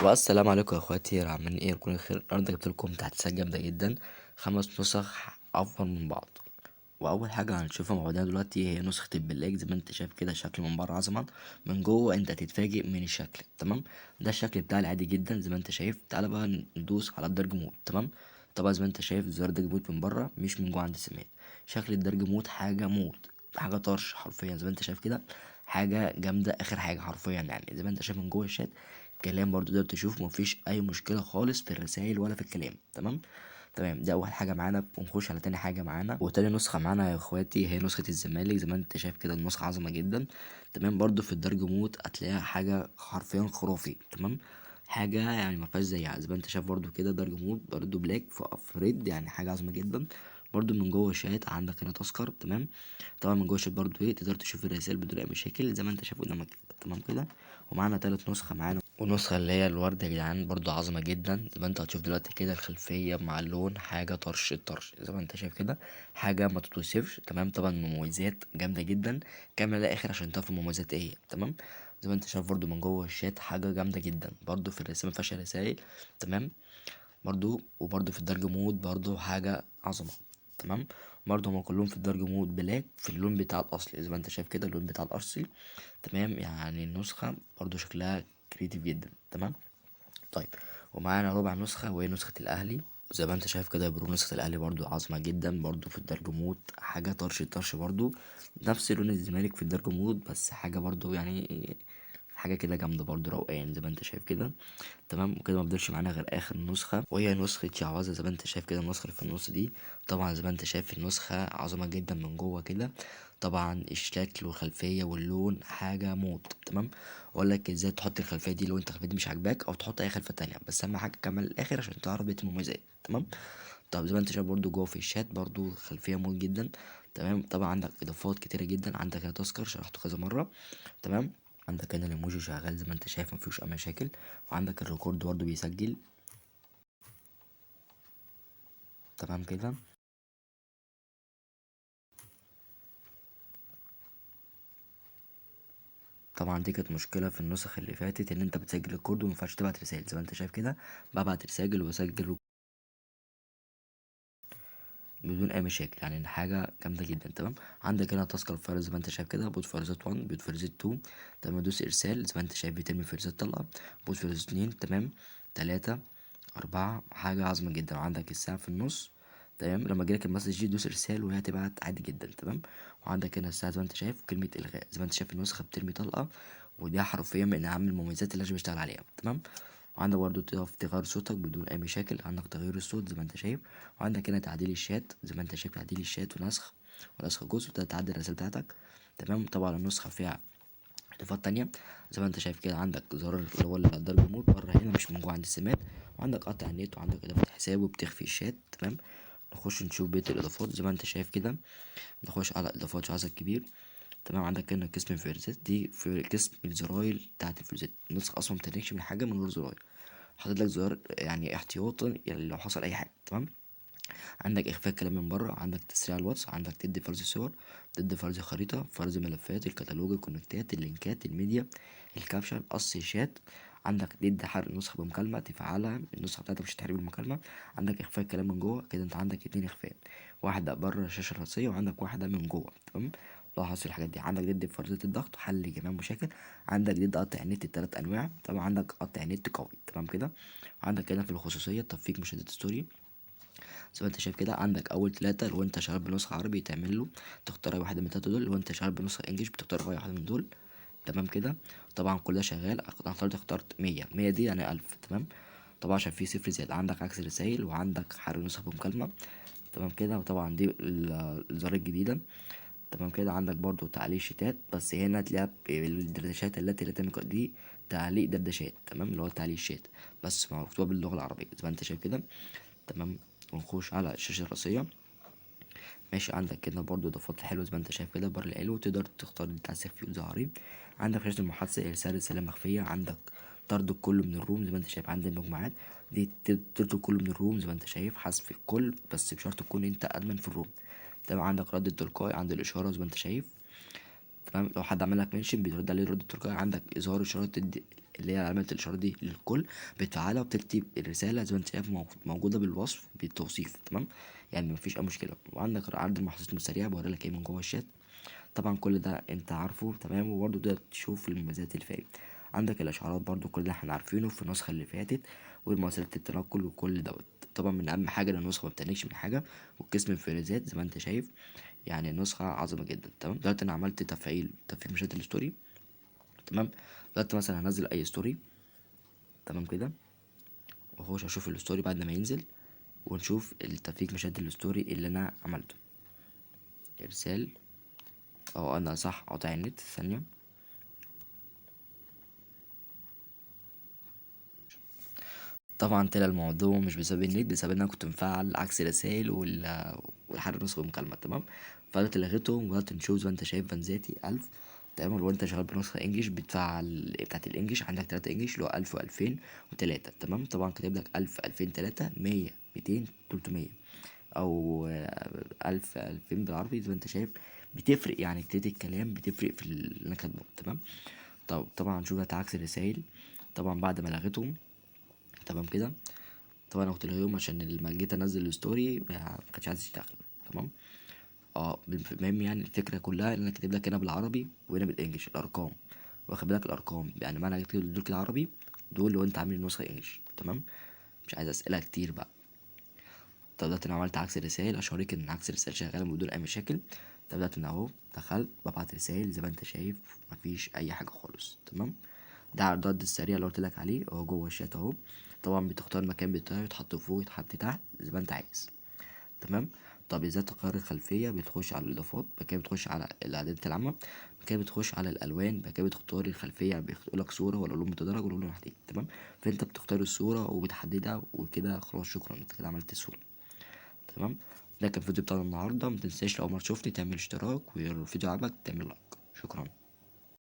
والسلام عليكم يا اخواتي، عاملين ايه؟ يكون خير. النهارده جبت لكم تحديثات جامده جدا، 5 نسخ افضل من بعض. واول حاجه هنشوفها مع بعضنا دلوقتي هي نسخه البلاك. زي ما انت شايف كده، شكل من بره عظمه، من جوه انت هتتفاجئ من الشكل. تمام، ده الشكل بتاعي العادي جدا زي ما انت شايف. تعالى بقى ندوس على الدرج مود. تمام، طبعا زي ما انت شايف زرار درج مود من بره مش من جوه عند السماء. شكل الدرج مود حاجه مود، حاجه طرش حرفيا زي ما انت شايف كده. حاجه جامده اخر حاجه حرفيا، يعني زي ما انت شايف من جوه الشات كلام برضو تقدر تشوف، مفيش اي مشكله خالص في الرسائل ولا في الكلام. تمام تمام، ده اول حاجه معانا. ونخش على تاني حاجه معانا، وتاني نسخه معانا يا اخواتي هي نسخه الزمالك. زي ما انت شايف كده النسخه عظمه جدا. تمام، برضو في الدرج موت هتلاقيها حاجه حرفيا خرافي. تمام، حاجه يعني ما فيهاش زيها. زي ما انت شايف برضو كده درج موت برضو بلاك في افريد، يعني حاجه عظمه جدا. برضو من جوه الشات عندك هنا تذكر. تمام، طبعا من جوه الشات برضو ايه تقدر تشوف الرسائل بدون اي مشاكل زي ما انت شايف قدامك كده. تمام كده، ومعانا تالت نسخه معانا، ونسخة اللي هي الورد يا جدعان برضو عظمة جدا. زي ما انت هتشوف دلوقتي كده الخلفية مع اللون حاجة طرش الطرش زي ما انت شايف كده، حاجة ما تتوصفش. تمام، طبعا مميزات جامدة جدا. كامل للآخر عشان تعرف المميزات ايه هي. تمام، زي ما انت شايف برضو من جوه الشات حاجة جامدة جدا. برضو في الرسالة مفيهاش رسايل. تمام، برضو وبرضو في الدرج مود برضو حاجة عظمة. تمام، برضو هما كلهم في الدرج مود بلاك في اللون بتاع الأصلي زي ما انت شايف كده، اللون بتاع الأصلي. تمام، يعني النسخة برضو شكلها كريتيف جدا. تمام، طيب، ومعانا ربع نسخة وهي نسخة الأهلي. زي ما انت شايف كده يا برو، نسخة الأهلي برضو عظمة جدا، برضو في الدرج مود حاجة طرش طرش. برضو نفس لون الزمالك في الدرج مود، بس حاجة برضو يعني حاجة كده جامدة برضو، روقان زي ما انت شايف كده. تمام، وكده ما فضلش معانا غير اخر نسخه وهي نسخه شعوذه. زي ما انت شايف كده النسخه اللي في النص دي، طبعا زي ما انت شايف النسخه عظمه جدا من جوه كده. طبعا الشكل والخلفيه واللون حاجه موت. تمام، اقول لك ازاي تحط الخلفيه دي لو انت الخلفيه دي مش عاجباك، او تحط اي خلفيه تانية، بس اهم حاجه تكمل الاخر عشان تعرف بقيه المميزات. تمام، طب زي ما انت شايف برضو جوه في الشات برضو خلفيه موت جدا. تمام، طبعا عندك اضافات كتيره جدا. عندك هنا تذكر شرحته كذا مره. تمام، عندك هنا الايموجي شغال زي ما انت شايف مفيهوش اي مشاكل. وعندك الريكورد برضو بيسجل. تمام كده، طبعا دي كانت مشكله في النسخ اللي فاتت ان انت بتسجل الكود ومينفعش تبعت رسائل. زي ما انت شايف كده ببعت رسائل وبسجل بدون اي مشاكل، يعني حاجه جامده جدا. تمام، عندك هنا تذكر فاير زي ما انت شايف كده، بوت فايرزات 1 بوت فايرزات 2. تمام، دوس ارسال زي ما انت شايف بيتم فايرزات طلقه. بوت فايرزات 2. تمام، 3، 4، حاجه عظمه جدا. وعندك الساعه في النص. تمام، لما يجيلك المسج دي دوس ارسال وهي هتبعت عادي جدا. تمام، وعندك هنا الساعه زي ما انت شايف كلمه الغاء. زي ما انت شايف النسخه بترمي طلقه، ودي حرفيا من اهم المميزات اللي لازم اشتغل عليها. تمام، وعندك برضو تقف تغير صوتك بدون اي مشاكل. عندك تغيير الصوت زي ما انت شايف. وعندك هنا تعديل الشات زي ما انت شايف، تعديل الشات ونسخ جزء وتقدر تعدل الرسالة بتاعتك. تمام، طبعا النسخة فيها اضافات تانية زي ما انت شايف كده. عندك زرار اللي هو الضرب مود بره هنا مش من جوه عند السمات. وعندك قطع النت، وعندك اضافة حساب وبتخفي الشات. تمام، نخش نشوف بقية الاضافات زي ما انت شايف كده. نخش على اضافات شخص كبير. تمام، عندك هنا قسم الفيرزات دي في قسم الزراير بتاعت الفيرزات. النسخة اصلا متنكش من حاجة من غير زراير، حاطط لك زرار يعني احتياطا يعني لو حصل اي حاجه. تمام، عندك اخفاء كلام من بره، عندك تسريع الواتس، عندك تدي فرز صور، تدي فرز خريطه، فرز ملفات، الكتالوج، الكونكتات، اللينكات، الميديا، الكابشن، قص شات. عندك تدي حرق النسخه بمكالمه تفعلها، النسخه بتاعتك مش هتحرق بالمكالمه. عندك اخفاء كلام من جوه كده، انت عندك اتنين اخفاء، واحده بره الشاشه الرئيسيه وعندك واحده من جوه. تمام، لو حصل الحاجات دي عندك ضد فرضية الضغط حل جميع المشاكل. عندك ضد قطع النت التلات انواع. طبعا عندك قطع النت قوي. تمام كده، عندك هنا في الخصوصية تطبيق مشاهدة ستوري. زي ما انت شايف كده عندك اول 3 لو انت شغال بنسخة عربي تعمل له تختار اي واحدة من التلاتة دول. لو انت شغال بنسخة انجليش بتختار اي واحدة من دول. تمام كده، طبعا كلها شغال. اخترت 100 دي يعني 1000. تمام، طبعا عشان في صفر زيادة. عندك عكس الرسايل، وعندك حرق نسخ بمكالمة. تمام كده، وطبعا دي الزرار الجديدة. تمام كده، عندك برضو تعليق شتات، بس هنا تلاقيها بالدردشات التي لا تملك دي تعليق دردشات. تمام، اللي هو تعليق الشات بس مكتوبة باللغة العربية زي ما انت شايف كده. تمام، ونخش على الشاشة الرئيسية. ماشي، عندك كده برضو اضافات حلوة زي ما انت شايف كده. بر العلو تقدر تختار اللي انت عايز فيه وظهري. عندك شاشة المحادثة ارسال رسالة مخفية. عندك طرد الكل من الروم زي ما انت شايف. عندك المجموعات دي تطرد الكل من الروم زي ما انت شايف، حذف الكل بس بشرط تكون انت ادمن في الروم. تمام، عندك رد التلقائي عند الاشارة زي ما انت شايف. تمام، لو حد عمل لك منشن بيرد عليه رد تلقائي. عندك اظهار اشارات اللي هي علامة الإشارة دي للكل، بتفعلها وبتكتب الرسالة زي ما انت شايف موجودة بالوصف بالتوصيف. تمام، يعني مفيش أي مشكلة. وعندك عرض المحادثات السريعة بوريلك ايه من جوه الشات. طبعا كل ده انت عارفه تمام، وبرضه تقدر تشوف المميزات اللي فيه. عندك الاشعارات برضه كل ده احنا عارفينه في النسخه اللي فاتت، والمواصلات التنقل وكل دوت. طبعا من اهم حاجه ان النسخه ما بتنكش من حاجه، وقسم الفريزات زي ما انت شايف، يعني نسخه عظمه جدا. تمام، دلوقتي انا عملت تفعيل مشاهد الستوري. تمام، دلوقتي مثلا هنزل اي ستوري. تمام كده، واخش اشوف الستوري بعد ما ينزل، ونشوف التفعيل مشاهد الستوري اللي انا عملته. ارسال، او انا صح قاطع النت ثانيه. طبعا طلع الموضوع مش بسبب النت، بسبب ان انا كنت مفعل عكس الرسايل والحل نسخة مكالمة. تمام، فقلت لغيتهم وقلت نشوف زي ما انت شايف فانزاتي 1000. تمام، لو انت شغال بنسخة انجلش بتفعل بتاعت الانجليش، عندك 3 انجلش اللي هو 1000 و2000 و3. تمام، طبعا كاتب لك 1000 2003 100 200 300، او 1000 2000 بالعربي زي ما انت شايف. بتفرق يعني كتابة الكلام، بتفرق في اللي انا كاتبه. تمام، طبعا نشوف ده عكس الرسايل. طبعا بعد ما لغيتهم، تمام كده، طبعا انا كنت اليوم عشان لما جيت انزل الستوري ما كانش عايز يشتغل. تمام، المهم يعني الفكره كلها ان انا كاتب لك هنا بالعربي وهنا بالانجلش الارقام، واخد بالك الارقام يعني معنى كتب دول كده عربي، دول لو انت عامل نسخه انجلش. تمام، مش عايز اسئله كتير بقى. طب دلوقتي انا عملت عكس الرسائل عشان اوريك ان عكس الرسائل شغاله بدون اي مشاكل. طب دلوقتي انا اهو دخلت ببعت رسائل زي ما انت شايف، مفيش اي حاجه خالص. تمام، ده على الرد السريع اللي قلت لك عليه اهو جوه الشات اهو. طبعا بتختار المكان بتاعه، يتحط فوق يتحط تحت زي ما انت عايز. تمام، طب ازاي تغير الخلفيه؟ بتخش على الاضافات، بعد كده بتخش على الاعدادات العامه، بعد كده بتخش على الالوان، بعد كده بتختار الخلفيه. يعني بيقول لك صوره ولا لون متدرج ولا لون محدد. تمام، فانت بتختار الصوره وبتحددها وكده خلاص. شكرا، انت كده عملت الصوره. تمام، ده كان الفيديو بتاعنا النهارده. متنساش لو ما شفتني تعمل اشتراك، والفيديو عجبك تعمل لايك. شكرا.